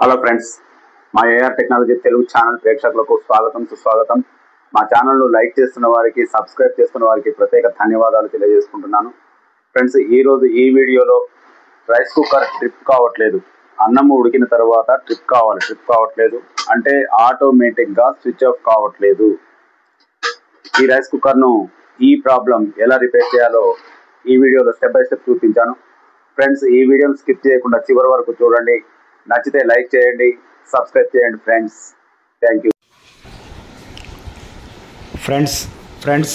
Hello friends, మా AR technology Telugu channel ప్రేక్షకులకు స్వాగతం సుస్వాగతం. మా ఛానల్ను లైక్ చేస్తున్న వారికి, సబ్స్క్రైబ్ చేస్తున్న వారికి ప్రత్యేక ధన్యవాదాలు తెలియజేసుకుంటున్నాను. ఫ్రెండ్స్, ఈరోజు ఈ వీడియోలో రైస్ కుక్కర్ ట్రిప్ కావట్లేదు, అన్నం ఉడికిన తర్వాత ట్రిప్ కావట్లేదు అంటే ఆటోమేటిక్గా స్విచ్ ఆఫ్ కావట్లేదు. ఈ రైస్ కుక్కర్ను ఈ ప్రాబ్లం ఎలా రిపేర్ చేయాలో ఈ వీడియోలో స్టెప్ బై స్టెప్ చూపించాను. ఫ్రెండ్స్, ఈ వీడియోని స్కిప్ చేయకుండా చివరి వరకు చూడండి. నచ్చితే లైక్ చేయండి, సబ్స్క్రైబ్ చేయండి ఫ్రెండ్స్. Thank you. ఫ్రెండ్స్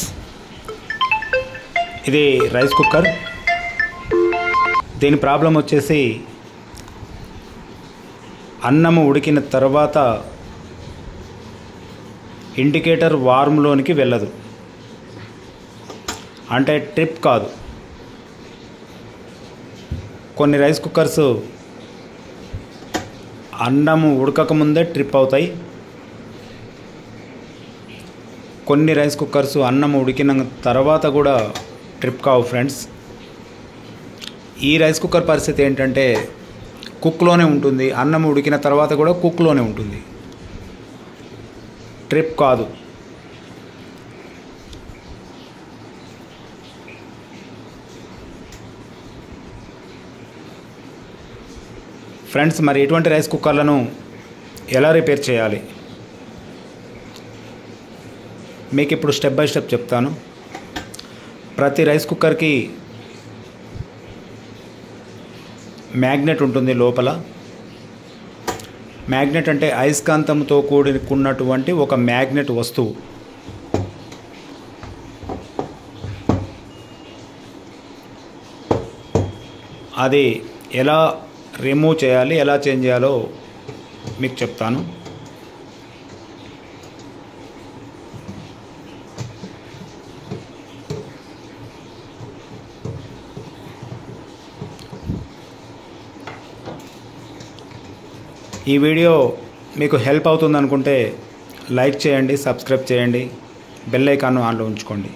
ఇది రైస్ కుక్కర్. దీని ప్రాబ్లం వచ్చేసి అన్నము ఉడికిన తర్వాత ఇండికేటర్ వార్మ్లోనికి వెళ్ళదు, అంటే ట్రిప్ కాదు. కొన్ని రైస్ కుక్కర్స్ అన్నము ఉడకకముందే ట్రిప్ అవుతాయి, కొన్ని రైస్ కుక్కర్స్ అన్నం ఉడికిన తర్వాత కూడా ట్రిప్ కావు. ఫ్రెండ్స్, ఈ రైస్ కుక్కర్ పరిస్థితి ఏంటంటే కుక్లోనే ఉంటుంది, అన్నం ఉడికిన తర్వాత కూడా కుక్లోనే ఉంటుంది, ట్రిప్ కాదు. ఫ్రెండ్స్, మరి ఎటువంటి రైస్ కుక్కర్లను ఎలా రిపేర్ చేయాలి మీకు ఇప్పుడు స్టెప్ బై స్టెప్ చెప్తాను. ప్రతి రైస్ కుక్కర్కి మ్యాగ్నెట్ ఉంటుంది లోపల. మ్యాగ్నెట్ అంటే అయస్కాంతంతో కూడుకున్నటువంటి ఒక మ్యాగ్నెట్ వస్తువు. అది ఎలా రిమూవ్ చేయాలి, ఎలా చేంజ్ చేయాలో మీకు చెప్తాను. ఈ వీడియో మీకు హెల్ప్ అవుతుంది అనుకుంటే లైక్ చేయండి, సబ్స్క్రైబ్ చేయండి, బెల్ ఐకాన్ను ఆన్లో ఉంచుకోండి.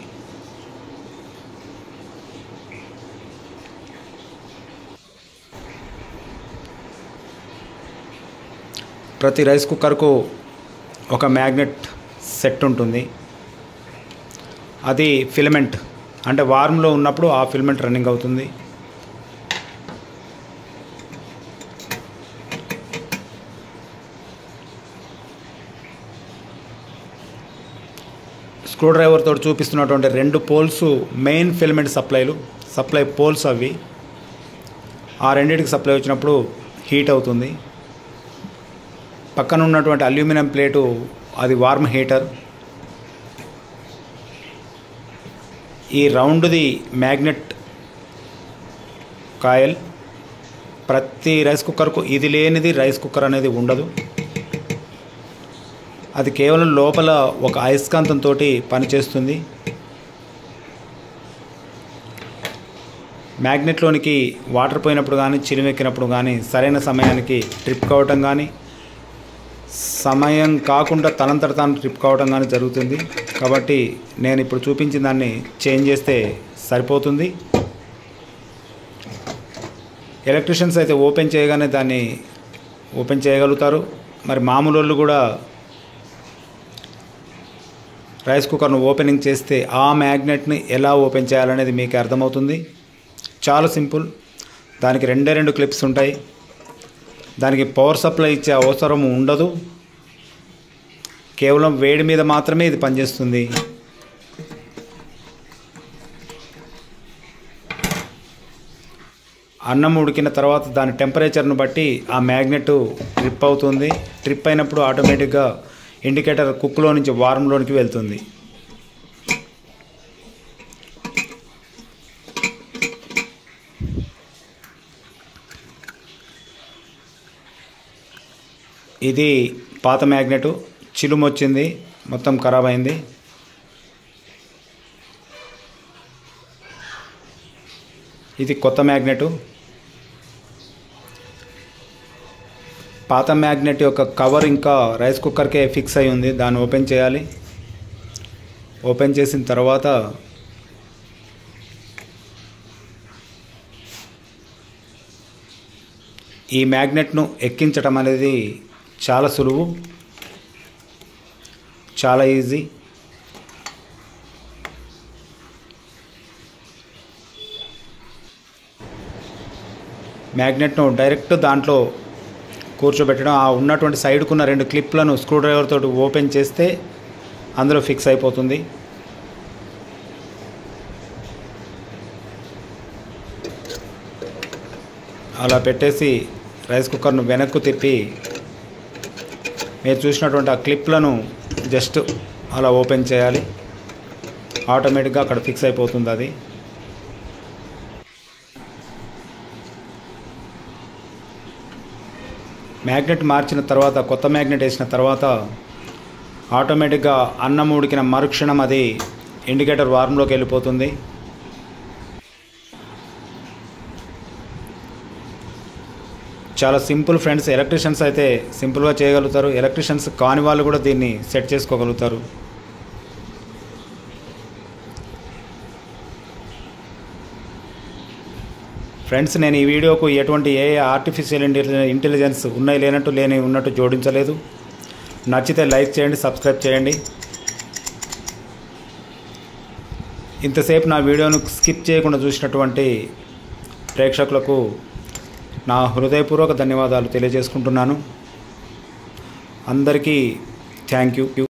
ప్రతి రైస్ కుక్కర్కు ఒక మ్యాగ్నెట్ సెట్ ఉంటుంది. అది ఫిలమెంట్, అంటే వార్మ్లో ఉన్నప్పుడు ఆ ఫిలమెంట్ రన్నింగ్ అవుతుంది. స్క్రూ డ్రైవర్ తోటి చూపిస్తున్నటువంటి 2 poles main filament supply poles. అవి ఆ రెండింటికి సప్లై వచ్చినప్పుడు హీట్ అవుతుంది. పక్కన ఉన్నటువంటి అల్యూమినియం ప్లేటు అది వార్మ్ హీటర్. ఈ రౌండ్ది మ్యాగ్నెట్ కాయిల్. ప్రతి రైస్ కుక్కర్కు ఇది లేనిది రైస్ కుక్కర్ అనేది ఉండదు. అది కేవలం లోపల ఒక అయస్కాంతంతో పనిచేస్తుంది. మ్యాగ్నెట్లోనికి వాటర్ పోయినప్పుడు కానీ, చిలిమెక్కినప్పుడు కానీ, సరైన సమయానికి ట్రిప్ కావటం కానీ, సమయం కాకుండా తనంతట తాను ట్రిప్ కావటం కానీ జరుగుతుంది. కాబట్టి నేను ఇప్పుడు చూపించిన దాన్ని చేంజ్ చేస్తే సరిపోతుంది. ఎలక్ట్రీషియన్స్ అయితే ఓపెన్ చేయగానే దాన్ని ఓపెన్ చేయగలుగుతారు. మరి మామూలు వాళ్ళు కూడా రైస్ కుక్కర్ను ఓపెనింగ్ చేస్తే ఆ మ్యాగ్నెట్ని ఎలా ఓపెన్ చేయాలనేది మీకు అర్థమవుతుంది. చాలా సింపుల్. దానికి 2 క్లిప్స్ ఉంటాయి. దానికి పవర్ సప్లై ఇచ్చే అవసరం ఉండదు. కేవలం వేడి మీద మాత్రమే ఇది పనిచేస్తుంది. అన్నం ఉడికిన తర్వాత దాని టెంపరేచర్ను బట్టి ఆ మ్యాగ్నెట్ ట్రిప్ అవుతుంది. ట్రిప్ అయినప్పుడు ఆటోమేటిక్గా ఇండికేటర్ కుక్లో నుంచి వార్మ్లోనికి వెళ్తుంది. ఇది పాత మ్యాగ్నెట్, చిలుము వచ్చింది, మొత్తం ఖరాబ్ అయింది. ఇది కొత్త మ్యాగ్నెట్. పాత మ్యాగ్నెట్ యొక్క కవర్ ఇంకా రైస్ కుక్కర్కే ఫిక్స్ అయి ఉంది. దాన్ని ఓపెన్ చేయాలి. ఓపెన్ చేసిన తర్వాత ఈ మ్యాగ్నెట్ను ఎక్కించడం అనేది చాలా సులువు, చాలా ఈజీ. మ్యాగ్నెట్ను డైరెక్ట్ దాంట్లో కూర్చోబెట్టడం, ఆ ఉన్నటువంటి సైడ్కున్న 2 క్లిప్లను స్క్రూ డ్రైవర్ తోటి ఓపెన్ చేస్తే అందులో ఫిక్స్ అయిపోతుంది. అలా పెట్టేసి రైస్ కుక్కర్ను వెనక్కు తిప్పి మీరు చూసినటువంటి ఆ క్లిప్లను జస్ట్ అలా ఓపెన్ చేయాలి. ఆటోమేటిక్గా అక్కడ ఫిక్స్ అయిపోతుంది అది. మ్యాగ్నెట్ మార్చిన తర్వాత, కొత్త మ్యాగ్నెట్ వేసిన తర్వాత ఆటోమేటిక్గా అన్నం ఉడికిన మరుక్షణం అది ఇండికేటర్ వార్మ్లోకి వెళ్ళిపోతుంది. చాలా సింపుల్ ఫ్రెండ్స్. ఎలక్ట్రీషియన్స్ అయితే సింపుల్గా చేయగలుగుతారు, ఎలక్ట్రీషియన్స్ కాని వాళ్ళు కూడా దీన్ని సెట్ చేసుకోగలుగుతారు. ఫ్రెండ్స్, నేను ఈ వీడియోకు ఎటువంటి ఆర్టిఫిషియల్ ఇంటెలిజెన్స్ ఉన్నాయి లేనట్టు లేని ఉన్నట్టు జోడించలేదు. నచ్చితే లైక్ చేయండి, సబ్స్క్రైబ్ చేయండి. ఇంతసేపు నా వీడియోను స్కిప్ చేయకుండా చూసినటువంటి ప్రేక్షకులకు నా హృదయపూర్వక ధన్యవాదాలు తెలియజేసుకుంటున్నాను. అందరికీ థ్యాంక్ యూ.